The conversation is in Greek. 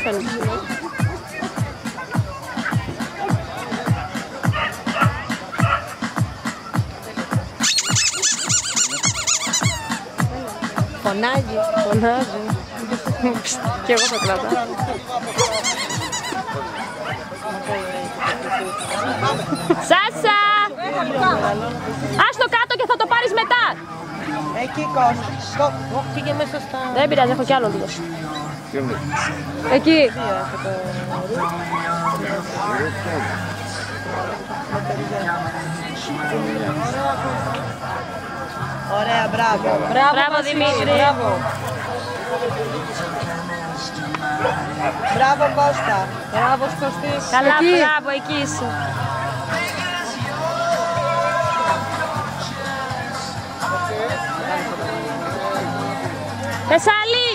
φαίνεται. Φωνάζει. Φωνάζει. Κι εγώ θα κρατάω. Σάσα! Ας το κάτω και θα το πάρεις μετά. Εκεί Κώστα. Πήγε μέσα στα... Δεν πειράζει, έχω κι άλλο λίγο. Εκεί. Ωραία, μπράβο. Μπράβο Δημήτρη. Μπράβο. Μπράβο Κώστα. Μπράβο Κωστή. Καλά, μπράβο, εκεί είσαι. Θεσσαλή!